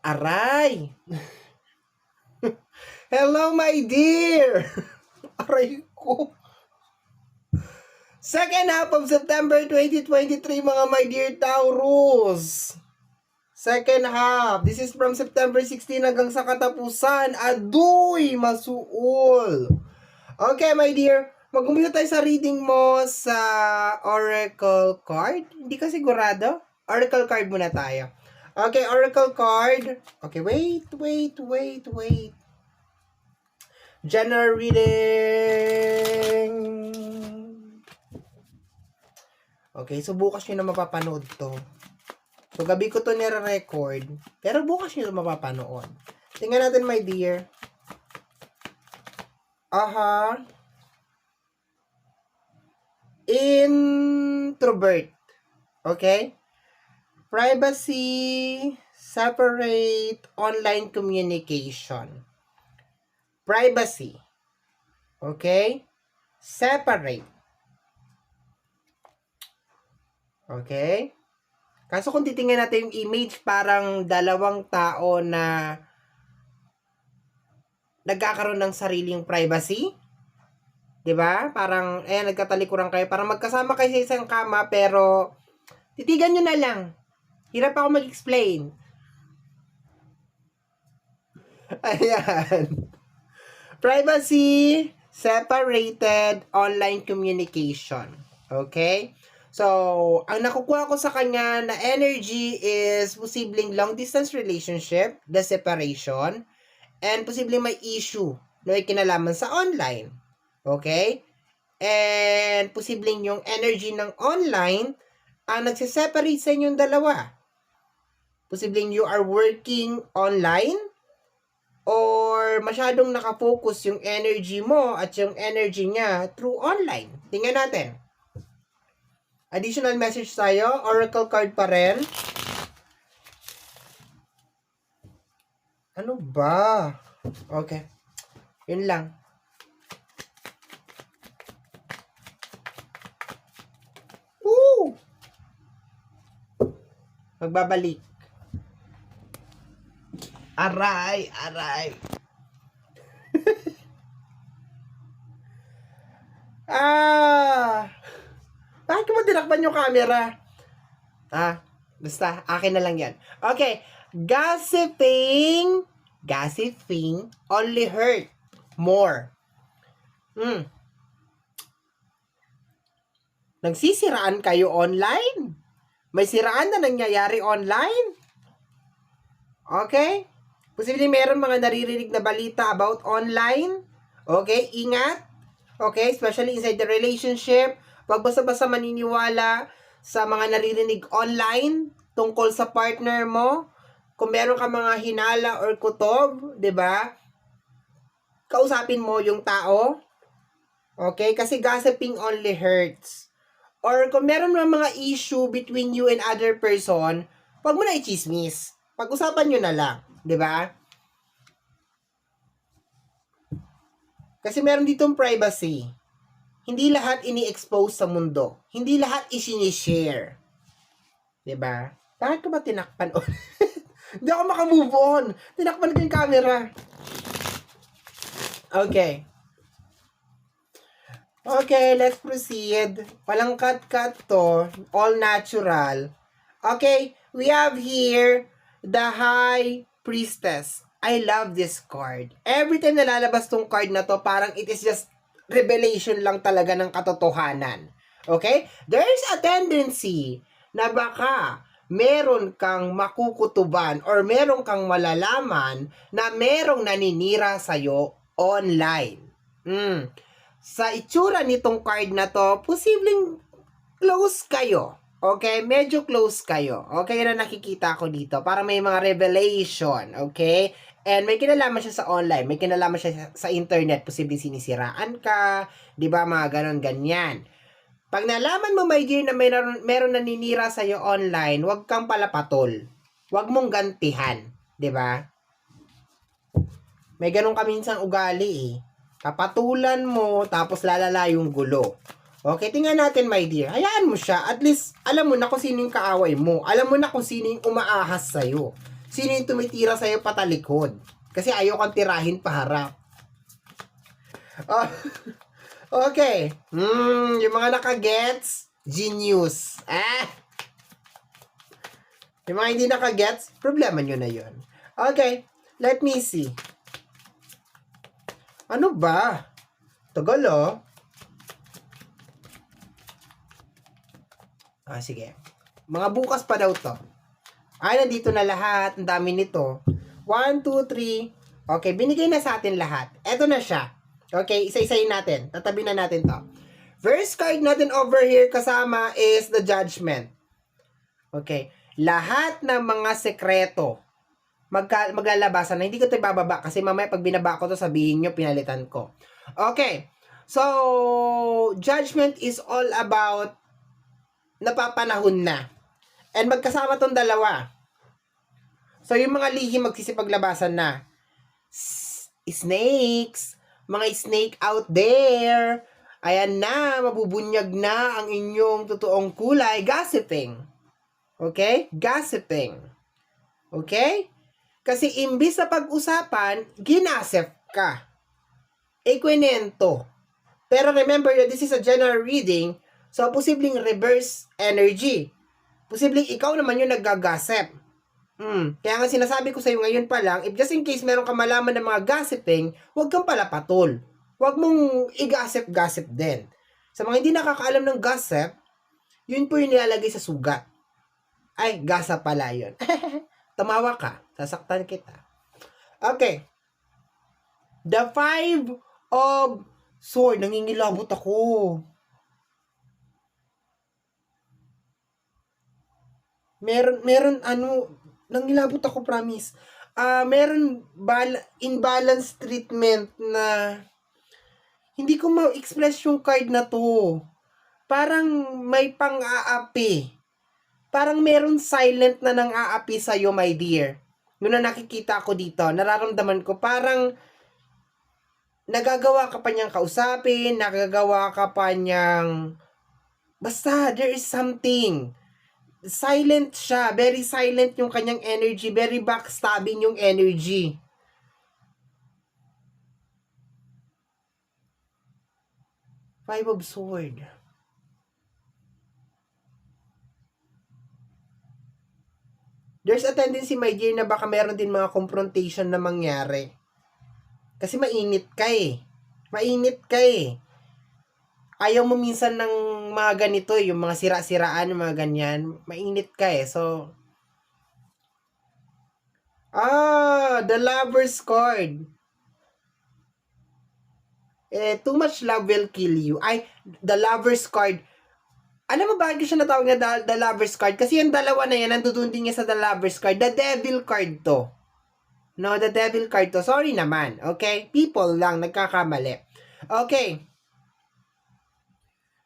Aray! Hello, my dear! Aray ko. Second half of September 2023, mga my dear Taurus. Second half. This is from September 16 hanggang sa katapusan. Aduy! Masuol! Okay, my dear. Mag-umpisa tayo sa reading mo sa Oracle card. Hindi ka sigurado? Oracle card muna tayo. Okay, Oracle card. Okay, wait. General reading. Okay, so bukas nyo na mapapanood to. So, gabi ko to nire-record. Pero bukas nyo na mapapanood. Tingnan natin, my dear. Introvert. Okay? Privacy, separate, online communication. Privacy. Okay? Separate. Okay? Kaso kung titingnan natin yung image, parang dalawang tao na nagkakaroon ng sariling privacy. 'Di ba? Parang, nagkatalikuran kayo. Parang magkasama kayo sa isang kama, pero titigan nyo na lang. Hirap ako mag-explain. Ayan. Privacy, separated, online communication. Okay? So, ang nakukuha ko sa kanya na energy is posibleng long-distance relationship, the separation, and posibleng may issue na may kinalaman sa online. Okay? And posibleng yung energy ng online ang nagsiseparate sa inyong dalawa. Posibleng you are working online or masyadong nakafocus yung energy mo at yung energy niya through online. Tingnan natin. Additional message tayo. Oracle card pa rin. Ano ba? Okay. Yun lang. Woo! Magbabalik. Aray! Bakit mo tinakpan yung camera? Basta, akin na lang yan. Okay. Gossiping only hurt more. Nagsisiraan kayo online? May siraan na nangyayari online? Okay? Posibleng meron mga naririnig na balita about online. Okay? Ingat. Okay? Especially inside the relationship. Huwag basta-basta maniniwala sa mga naririnig online tungkol sa partner mo. Kung meron ka mga hinala or kutob, 'di ba? Kausapin mo yung tao. Okay? Kasi gossiping only hurts. Or kung meron mga issue between you and other person, huwag mo na i-chismis. Pag-usapan nyo na lang. 'Di ba? Kasi meron ditong privacy. Hindi lahat ini-expose sa mundo. Hindi lahat i-share. 'Di ba? Bakit ko ba tinakpan ulit? Hindi ako makamove on. Tinakpan ko yung camera. Okay. Okay, let's proceed. Walang cut-cut to. All natural. Okay, we have here the High Priestess. I love this card. Every time nalalabas tong card na to, parang it is just revelation lang talaga ng katotohanan. Okay? There is a tendency na baka meron kang makukutuban or meron kang malalaman na merong naninira sa'yo online. Sa itsura nitong card na to, posibleng close kayo. Okay? Medyo close kayo. Okay na nakikita ko dito. Para may mga revelation. Okay? And may kinalaman siya sa online. May kinalaman siya sa internet. Posibleng sinisiraan ka. Diba? Mga ganon, ganyan. Pag nalaman mo, my dear, na meron naninira sa'yo online, huwag kang palapatol. Huwag mong gantihan. Diba? May ganon ka minsan ugali eh. Kapatulan mo, tapos lalala yung gulo. Okay, tingnan natin, my dear. Hayaan mo siya. At least, alam mo na kung sino yung kaaway mo. Alam mo na kung sino yung umaahas sa'yo. Sino yung tumitira sa'yo patalikod? Kasi ayaw kang tirahin paharap. Oh, okay. Yung mga nakagets, genius. Yung mga hindi nakagets, problema nyo na yun. Okay, let me see. Ano ba? Tagal oh. Sige. Mga bukas pa daw to. Ay, nandito na lahat. Ang dami nito. 1, 2, 3. Okay, binigay na sa atin lahat. Eto na siya. Okay, isa-isayin natin. Tatabi na natin to. First card natin over here kasama is the Judgment. Okay. Lahat ng mga sekreto maglalabasan na. Hindi ko ito ibababa kasi mamaya pag binaba ko to sabihin nyo pinalitan ko. Okay. So, Judgment is all about napapanahon na. And magkasama tong dalawa. So, yung mga lihim magsisipaglabasan na. Snakes, mga snake out there, ayan na, mabubunyag na ang inyong totoong kulay, gossiping. Okay? Gossiping. Okay? Kasi imbis na pag-usapan, ginasip ka. Ikwinento. Pero remember that this is a general reading, so posibleng reverse energy. Posibleng ikaw naman yung naggagasip. Kaya nga sinasabi ko sa iyo ngayon pa lang, if just in case meron ka malaman ng mga gossiping, huwag kang palapatol. Huwag mong i-gossip din. Sa mga hindi nakakaalam ng gossip, yun po yung nilalagay sa sugat. Ay, gasa pala yun. Tamawa ka, sasaktan kita. Okay. The 5 of Swords. Nangingilabot ako. Meron nangilabot ako, promise. Meron imbalance treatment na hindi ko ma-express yung card na to. Parang may pang-aapi. Parang meron silent na nang-aapi sa'yo, my dear. Noon na nakikita ko dito, nararamdaman ko parang nagagawa ka pa niyang kausapin, nagagawa ka pa niyang basta, there is something. Silent siya. Very silent yung kanyang energy. Very backstabbing yung energy. Five of Swords. There's a tendency, my dear, na baka meron din mga confrontation na mangyari. Kasi mainit ka eh. Mainit ka eh. Ayaw mo minsan ng mga ganito, yung mga sira-siraan, yung mga ganyan. Mainit ka eh. So, the Lover's card. Too much love will kill you. Ay, the Lover's card. Alam mo ba siya natawag na the Lover's card? Kasi yung dalawa na yan, nandun din niya sa the Lover's card. The Devil card to. No, the Devil card to. Sorry naman. Okay? People lang, nagkakamali. Okay.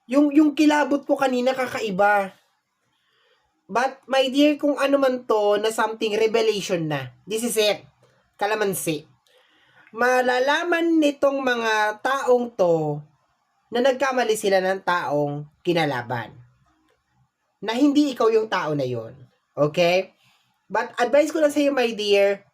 Yung kilabot ko kanina kakaiba. But, my dear, kung ano man to, na something revelation na. This is it. Kalamansi. Malalaman nitong mga taong to na nagkamali sila ng taong kinalaban. Na hindi ikaw yung tao na yon. Okay? But advice ko lang sa iyo, my dear,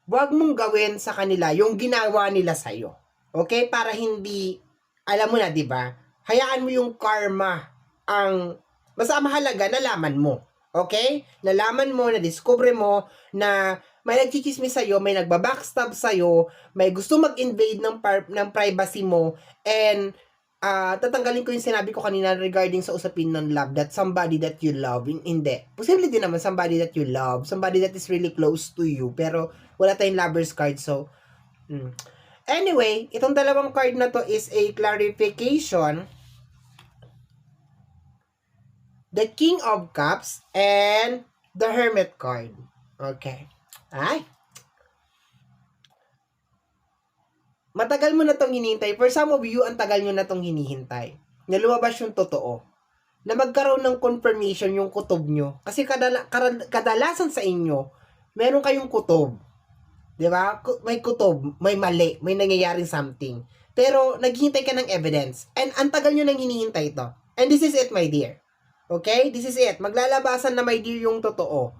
huwag mong gawin sa kanila yung ginawa nila sa iyo. Okay? Para hindi, alam mo na, di ba? Hayaan mo yung karma ang, basta mahalaga, nalaman mo. Okay? Nalaman mo, na-discover mo na may nagchichismis sa'yo, may nagbabackstab sa'yo, may gusto mag-invade ng privacy mo, and tatanggalin ko yung sinabi ko kanina regarding sa usapin ng love, that somebody that you love, hindi. Posible din naman somebody that you love, somebody that is really close to you, pero wala tayong lover's card, so, Anyway, itong dalawang card na to is a clarification. The King of Cups and the Hermit card. Okay. Ay. Matagal mo na tong hinihintay. For some of you, ang tagal nyo na tong hinihintay. Na lumabas yung totoo. Na magkaroon ng confirmation yung kutob nyo. Kasi kadalasan sa inyo, meron kayong kutob. Diba? May kutob, may mali, may nangyayaring something. Pero, naghihintay ka ng evidence. And ang tagal nyo nang hinihintay ito. And this is it, my dear. Okay? This is it. Maglalabasan na, my dear, yung totoo.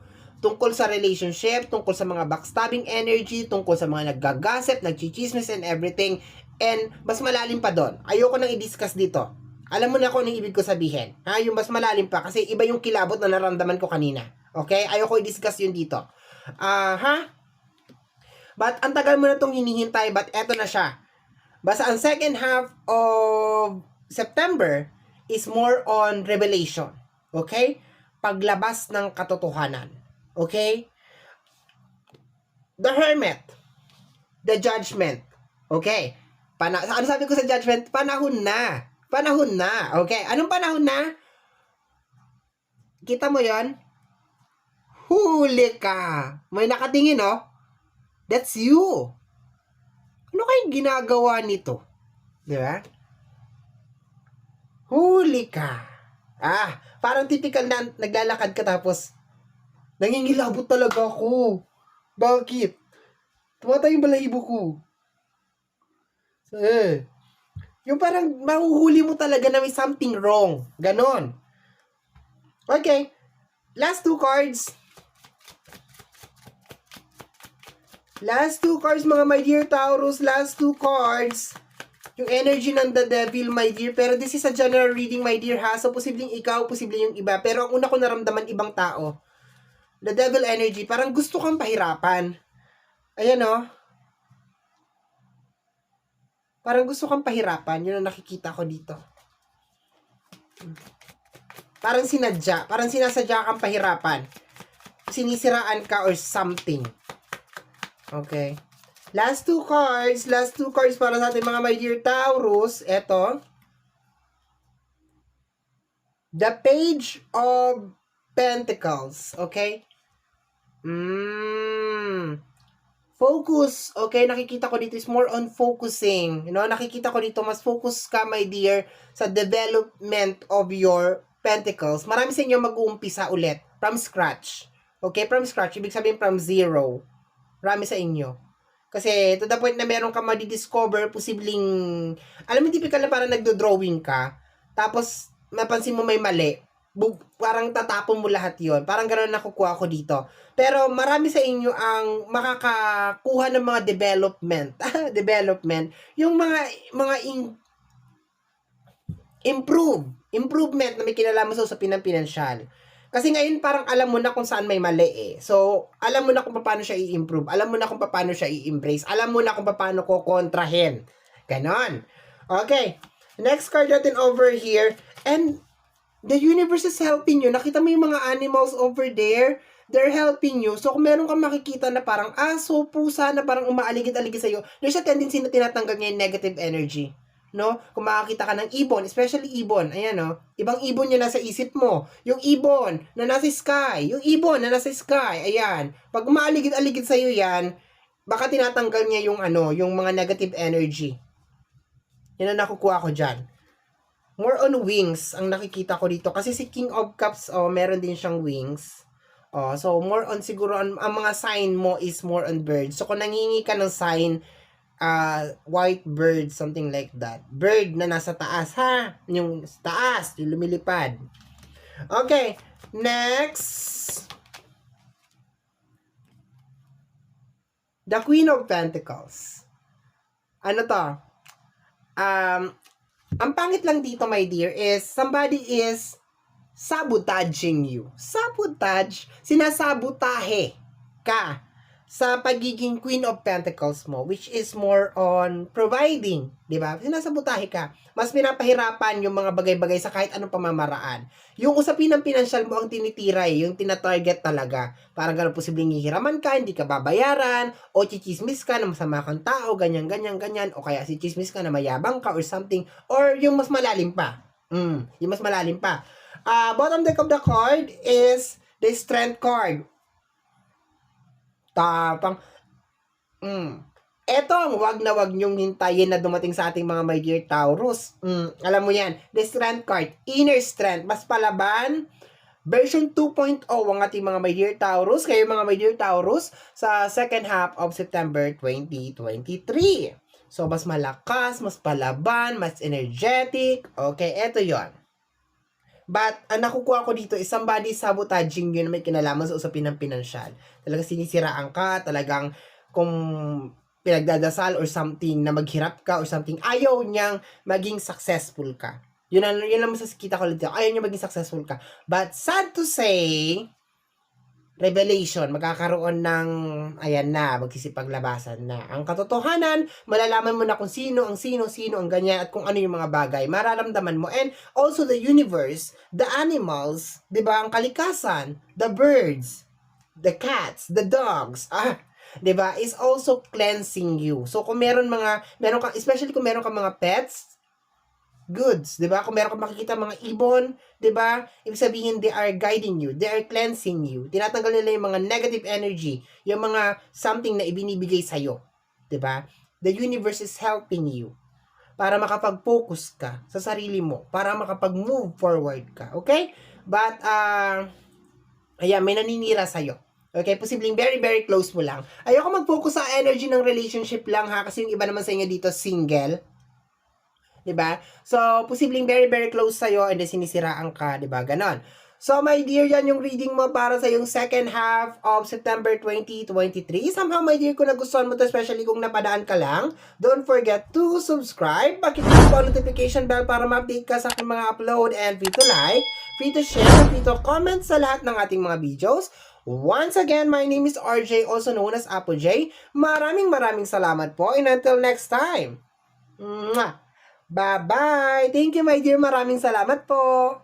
tungkol sa relationship, tungkol sa mga backstabbing energy, tungkol sa mga naggagasip, nagchichismis and everything. And mas malalim pa doon. Ayoko nang i-discuss dito. Alam mo na kung anong ibig ko sabihin. Ha? Yung mas malalim pa kasi iba yung kilabot na naramdaman ko kanina. Okay? Ayoko i-discuss yun dito. Ha? But ang tagal mo na itong hinihintay, but eto na siya. Basta ang second half of September is more on revelation. Okay? Paglabas ng katotohanan. Okay? The Hermit. The Judgment. Okay? Ano sabi ko sa Judgment? Panahon na. Panahon na. Okay? Anong panahon na? Kita mo yon? Huli ka. May nakatingin, oh. That's you. Ano kayong ginagawa nito? Di ba? Huli ka. Parang typical na naglalakad ka tapos nangingilabot talaga ako. Bakit? Tumatay yung balahibo ko. Yung parang mahuhuli mo talaga na may something wrong. Ganon. Okay. Last two cards. Last two cards, mga my dear Taurus. Last two cards. Yung energy ng the devil, my dear. Pero this is a general reading, my dear, ha? So, posibleng ikaw, posibleng yung iba. Pero ang una ko naramdaman, ibang tao. The devil energy, parang gusto kang pahirapan. Ayan, oh. Parang gusto kang pahirapan. Yun ang nakikita ko dito. Parang sinadya. Parang sinasadya kang pahirapan. Sinisiraan ka or something. Okay. Last two cards para sa ating mga my dear Taurus. Ito. The Page of Pentacles. Okay? Focus. Okay, nakikita ko dito is more on focusing. You know, nakikita ko dito, mas focus ka, my dear, sa development of your pentacles. Marami sa inyo mag-uumpisa ulit. From scratch. Okay, from scratch. Ibig sabihin from zero. Marami sa inyo. Kasi, to the point na meron ka madidiscover, posibleng, alam mo, typical na parang nagdo-drawing ka, tapos, mapansin mo may mali, parang tatapon mo lahat yon. Parang gano'n nakukuha ko dito. Pero, marami sa inyo ang makakakuha ng mga development. Development. Yung mga improvement na may kinalaman sa usapin ng pinansyal. Kasi ngayon parang alam mo na kung saan may mali eh. So, alam mo na kung paano siya i-improve. Alam mo na kung paano siya i-embrace. Alam mo na kung paano ko kontrahin. Ganon. Okay. Next card natin over here. And the universe is helping you. Nakita mo yung mga animals over there? They're helping you. So, kung meron kang makikita na parang aso, pusa, na parang umaaligid-aligid sa'yo, there's a tendency na tinatanggal niya yung negative energy. No? Kung makakita ka ng ibon, especially ibon, ayan, no? Ibang ibon yung nasa isip mo. Yung ibon na nasa sky. Yung ibon na nasa sky, ayan. Pag umaaligid-aligid sa'yo yan, baka tinatanggal niya yung yung mga negative energy. Yan ang nakukuha ko dyan. More on wings ang nakikita ko dito. Kasi si King of Cups, meron din siyang wings. So, more on siguro, ang mga sign mo is more on birds. So, kung nangingi ka ng sign, white bird, something like that. Bird na nasa taas, ha? Yung taas, yung lumilipad. Okay, next. The Queen of Pentacles. Ano to? Ang pangit lang dito, my dear, is somebody is sabotaging you. Sabotage, sinasabotahe ka sa pagiging Queen of Pentacles mo, which is more on providing, di ba? Sinasabotahe ka. Mas pinapahirapan yung mga bagay-bagay sa kahit anong pamamaraan. Yung usapin ng pinansyal mo ang tinitiray, yung tinatarget talaga. Parang gano'n posibleng hihiraman ka, hindi ka babayaran, o chichismis ka na masama kang tao, ganyan, o kaya si chismis ka na mayabang ka or something, or yung mas malalim pa. Yung mas malalim pa. Bottom deck of the card is the Strength card. Tapang. Eto ang wag na wag nyong hintayin na dumating sa ating mga my dear Taurus. Alam mo yan. The Strength card. Inner Strength. Mas palaban. Version 2.0 ang ating mga my dear Taurus. Kayo mga my dear Taurus sa second half of September 2023. So, mas malakas, mas palaban, mas energetic. Okay, eto yon. But, ang nakukuha ko dito is somebody sabotaging you na may kinalaman sa usapin ng pinansyal. Talagang sinisiraan ka, talagang kung pinagdadasal or something na maghirap ka or something, ayaw niyang maging successful ka. Yun lang masakita ko dito. Ayaw niya maging successful ka. But, sad to say, revelation, magkakaroon ng, ayan na, magsisipaglabasan na. Ang katotohanan, malalaman mo na kung sino ang ganyan, at kung ano yung mga bagay. Mararamdaman mo. And also the universe, the animals, di ba, ang kalikasan, the birds, the cats, the dogs, 'di ba, is also cleansing you. So kung meron ka, especially kung meron ka mga pets, goods, 'di ba? Kung meron kang makikita mga ibon, 'di ba? Ibig sabihin they are guiding you, they are cleansing you. Tinatanggal nila yung mga negative energy, yung mga something na ibinibigay sa iyo, 'di ba? The universe is helping you para makapag-focus ka sa sarili mo, para makapag-move forward ka, okay? But ayan, may naninira sa iyo. Okay, posibleng very, very close mo lang. Ayoko mag-focus sa energy ng relationship lang ha, kasi yung iba naman sa inyo dito, single. 'Di ba? So, posibleng very, very close sa'yo and then sinisiraan ka, 'di ba? Ganon. So, my dear, yan yung reading mo para sa yung second half of September 2023. Somehow, my dear, kung nagustuhan mo to, especially kung napadaan ka lang, don't forget to subscribe. Pakiclick po ang notification bell para ma-update ka sa aking mga upload, and free to like, free to share, free to comment sa lahat ng ating mga videos. Once again, my name is RJ, also known as Apo J. Maraming salamat po, and until next time. Mwah! Bye-bye! Thank you, my dear. Maraming salamat po.